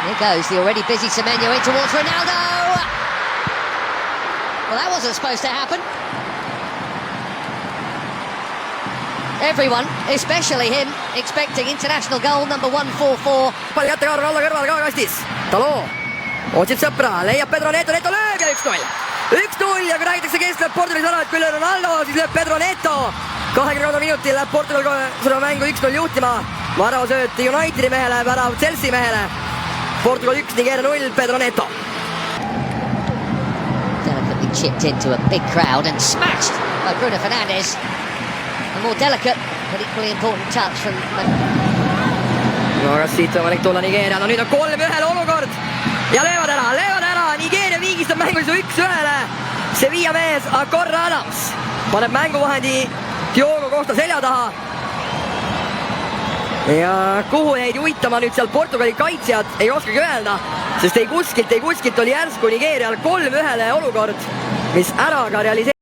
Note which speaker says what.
Speaker 1: Here goes the already busy Semenyo in towards Ronaldo. Well, that wasn't supposed to happen. Everyone, especially him, expecting international goal number 144.
Speaker 2: Palju jätta ka Ronaldo kõrval ka kastis. Talo otsib sõpra, leiab Pedro Neto, Neto lööb ja 1-0. 1-0 ja kui räägitakse kes lööb Portugalis ära, et küll Ronaldo, siis lööb Pedro Neto. 23 minutil läheb Portugal seda mängu 1-0 juhtima. Väravasööt Unitedi mehele, värav Chelsea mehele. Portugal 1, Nigeeria 0, Pedro Neto.
Speaker 1: Delicately chipped into a big crowd and smashed by Bruno Fernandes. A more delicate but equally important touch from...
Speaker 2: No kas siit võimalik tulla Nigeeria? No nüüd on 3-1 olukord ja löövad ära. Nigeeria viigistab mängu 1-1. Sevilla mees Akorra Adams paneb mänguvahendi Diogo Costa selja taha. Ja kuhu jäid juhitama nüüd seal Portugali kaitsjad, ei oskagi öelda, sest ei kuskilt oli järsku Nigeerial 3-1 olukord, mis ära ka realiseerib.